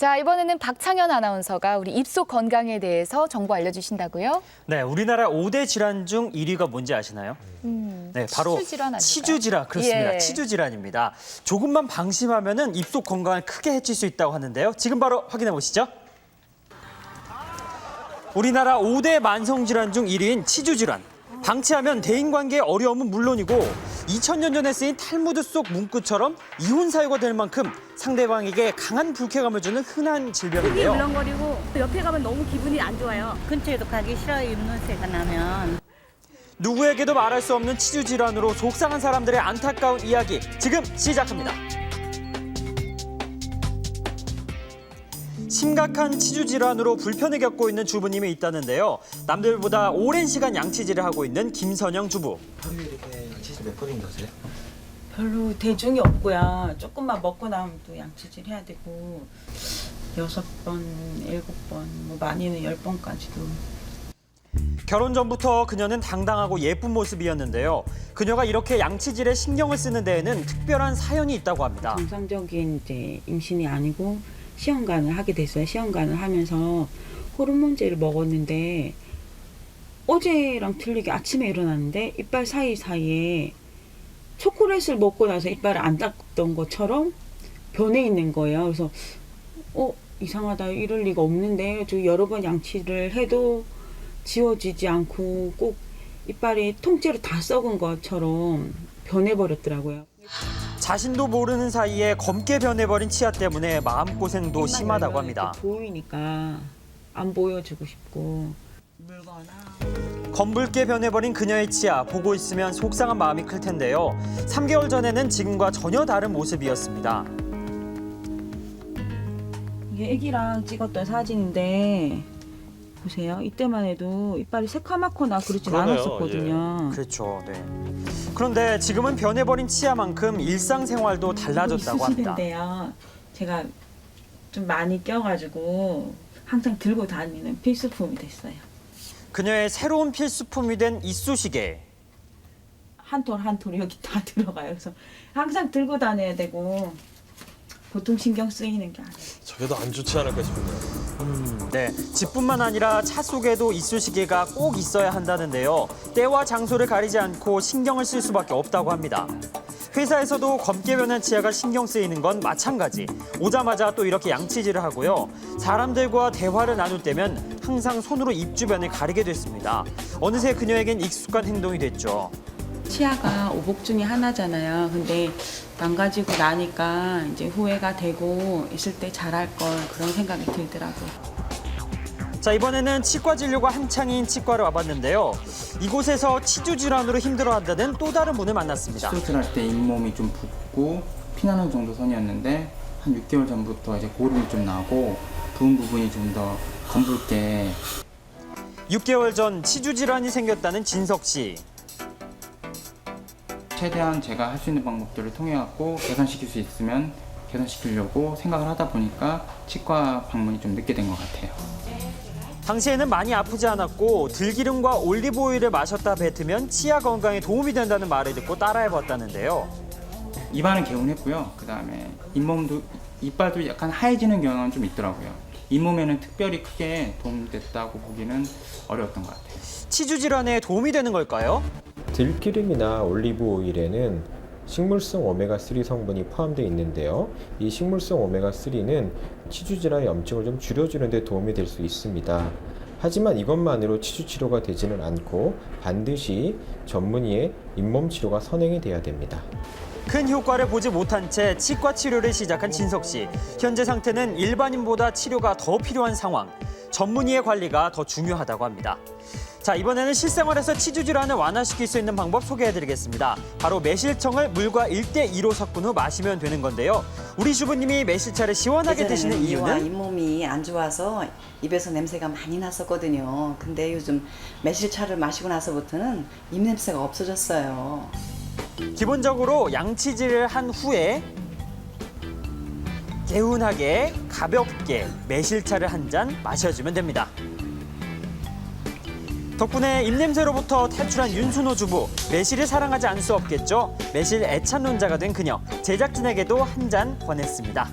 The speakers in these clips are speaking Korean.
자, 이번에는 박창현 아나운서가 우리 입속 건강에 대해서 정보 알려주신다고요? 네, 우리나라 5대 질환 중 1위가 뭔지 아시나요? 네, 바로 치주질환 아닐까요? 치주질환, 그렇습니다. 예. 치주질환입니다. 조금만 방심하면은 입속 건강을 크게 해칠 수 있다고 하는데요. 지금 바로 확인해 보시죠. 우리나라 5대 만성질환 중 1위인 치주질환. 방치하면 대인관계의 어려움은 물론이고 2000년 전에 쓰인 탈무드 속 문구처럼 이혼 사유가 될 만큼 상대방에게 강한 불쾌감을 주는 흔한 속이 질병인데요. 울렁거리고 옆에 가면 너무 기분이 안 좋아요. 근처에도 가기 싫어요, 입냄새가 나면. 누구에게도 말할 수 없는 치주질환으로 속상한 사람들의 안타까운 이야기 지금 시작합니다. 심각한 치주질환으로 불편을 겪고 있는 주부님이 있다는데요. 남들보다 오랜 시간 양치질을 하고 있는 김선영 주부. 하루에 이렇게 양치질 몇 번 정도 하세요? 별로 대중이 없고요. 조금만 먹고 나면 또 양치질 해야 되고 6번, 7번, 뭐 많이는 10번까지도. 결혼 전부터 그녀는 당당하고 예쁜 모습이었는데요. 그녀가 이렇게 양치질에 신경을 쓰는 데에는 특별한 사연이 있다고 합니다. 정상적인 이제 임신이 아니고 시험관을 하게 됐어요. 시험관을 하면서 호르몬제를 먹었는데 어제랑 틀리게 아침에 일어났는데 이빨 사이사이에 초콜릿을 먹고 나서 이빨을 안 닦던 것처럼 변해 있는 거예요. 그래서 이상하다, 이럴 리가 없는데 저 여러 번 양치를 해도 지워지지 않고 꼭 이빨이 통째로 다 썩은 것처럼 변해버렸더라고요. 자신도 모르는 사이에 검게 변해버린 치아 때문에 마음고생도 심하다고 합니다. 보이니까 안 보여주고 싶고 물거나. 검붉게 변해버린 그녀의 치아 보고 있으면 속상한 마음이 클 텐데요. 3개월 전에는 지금과 전혀 다른 모습이었습니다. 이게 애기랑 찍었던 사진인데 보세요. 이때만 해도 이빨이 새카맣거나 그러진 그러네요. 않았었거든요. 그렇죠. 네. 그런데 지금은 변해버린 치아만큼 일상생활도 달라졌다고 합니다. 있으시는데요. 제가 좀 많이 껴가지고 항상 들고 다니는 필수품이 됐어요. 그녀의 새로운 필수품이 된 이쑤시개. 한 톨 한 톨 여기 다 들어가요. 그래서 항상 들고 다녀야 되고 보통 신경 쓰이는 게 아니에요. 저게 더 안 좋지 않을까 싶은데요. 네, 집뿐만 아니라 차 속에도 이쑤시개가 꼭 있어야 한다는데요. 때와 장소를 가리지 않고 신경을 쓸 수밖에 없다고 합니다. 회사에서도 검게 변한 치아가 신경 쓰이는 건 마찬가지. 오자마자 또 이렇게 양치질을 하고요. 사람들과 대화를 나눌 때면 항상 손으로 입 주변을 가리게 됐습니다. 어느새 그녀에겐 익숙한 행동이 됐죠. 치아가 오복 중에 하나잖아요. 근데 망가지고 나니까 이제 후회가 되고 있을 때 잘할 걸 그런 생각이 들더라고요. 자, 이번에는 치과 진료가 한창인 치과를 와봤는데요. 이곳에서 치주 질환으로 힘들어한다는 또 다른 분을 만났습니다. 수술할 때 잇몸이 좀 붓고 피나는 정도 선이었는데 한 6개월 전부터 이제 고름이 좀 나고 부은 부분이 좀 더 검붉게. 6개월 전 치주 질환이 생겼다는 진석 씨. 최대한 제가 할 수 있는 방법들을 통해 갖고 개선시킬 수 있으면 개선시키려고 생각을 하다 보니까 치과 방문이 좀 늦게 된 것 같아요. 당시에는 많이 아프지 않았고 들기름과 올리브 오일을 마셨다 뱉으면 치아 건강에 도움이 된다는 말을 듣고 따라해봤다는데요. 입안은 개운했고요. 그다음에 잇몸도 이빨도 약간 하얘지는 경향은 좀 있더라고요. 잇몸에는 특별히 크게 도움됐다고 보기는 어려웠던 것 같아요. 치주 질환에 도움이 되는 걸까요? 들기름이나 올리브 오일에는 식물성 오메가3 성분이 포함되어 있는데요. 이 식물성 오메가3는 치주질환의 염증을 좀 줄여주는 데 도움이 될 수 있습니다. 하지만 이것만으로 치주 치료가 되지는 않고 반드시 전문의의 잇몸 치료가 선행이 돼야 됩니다. 큰 효과를 보지 못한 채 치과 치료를 시작한 진석 씨. 현재 상태는 일반인보다 치료가 더 필요한 상황. 전문의의 관리가 더 중요하다고 합니다. 자, 이번에는 실생활에서 치주 질환을 완화시킬 수 있는 방법 소개해드리겠습니다. 바로 매실청을 물과 1대2로 섞은 후 마시면 되는 건데요. 우리 주부님이 매실차를 시원하게 드시는 이유는? 잇몸이 안 좋아서 입에서 냄새가 많이 났었거든요. 근데 요즘 매실차를 마시고 나서부터는 입냄새가 없어졌어요. 기본적으로 양치질을 한 후에 개운하게 가볍게 매실차를 한 잔 마셔주면 됩니다. 덕분에 입냄새로부터 탈출한 윤순호 주부. 매실을 사랑하지 않을 수 없겠죠. 매실 애찬론자가 된 그녀. 제작진에게도 한 잔 권했습니다.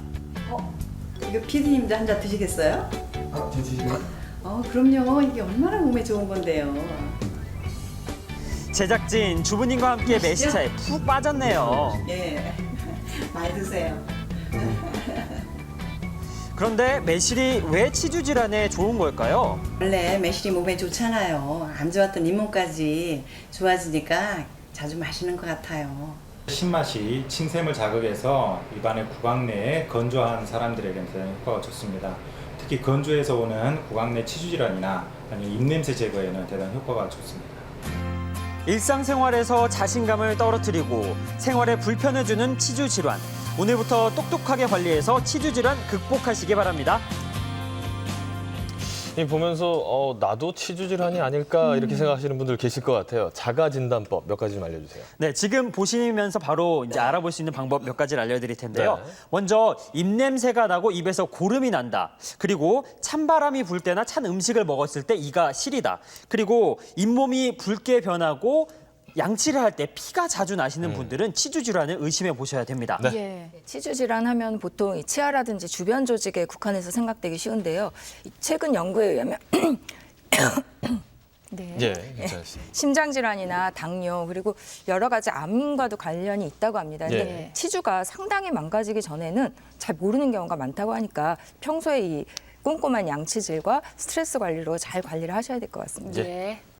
이거 PD님도 한 잔 드시겠어요? 아, 저 드시면? 그럼요. 이게 얼마나 몸에 좋은 건데요. 제작진 주부님과 함께 매실차에 푹 빠졌네요. 예, 많이 드세요. 그런데 매실이 왜 치주 질환에 좋은 걸까요? 원래 매실이 몸에 좋잖아요. 안 좋았던 잇몸까지 좋아지니까 자주 마시는 것 같아요. 신맛이 침샘을 자극해서 입안의 구강 내에 건조한 사람들에게는 대단히 효과가 좋습니다. 특히 건조해서 오는 구강 내 치주 질환이나 아니면 입냄새 제거에는 대단히 효과가 좋습니다. 일상생활에서 자신감을 떨어뜨리고 생활에 불편을 주는 치주 질환. 오늘부터 똑똑하게 관리해서 치주 질환 극복하시기 바랍니다. 이 보면서 나도 치주 질환이 아닐까 이렇게 생각하시는 분들 계실 것 같아요. 자가 진단법 몇 가지 좀 알려주세요. 네, 지금 보시면서 바로 이제 알아볼 수 있는 방법 몇 가지를 알려드릴 텐데요. 네. 먼저 입냄새가 나고 입에서 고름이 난다. 그리고 찬바람이 불 때나 찬 음식을 먹었을 때 이가 시리다. 그리고 잇몸이 붉게 변하고 양치를 할 때 피가 자주 나시는 분들은 치주 질환을 의심해 보셔야 됩니다. 예. 치주 질환하면 보통 이 치아라든지 주변 조직에 국한해서 생각되기 쉬운데요. 최근 연구에 의하면 네. 예, 괜찮습니다. 심장 질환이나 당뇨 그리고 여러 가지 암과도 관련이 있다고 합니다. 근데 예. 치주가 상당히 망가지기 전에는 잘 모르는 경우가 많다고 하니까 평소에 이 꼼꼼한 양치질과 스트레스 관리로 잘 관리를 하셔야 될 것 같습니다. 예.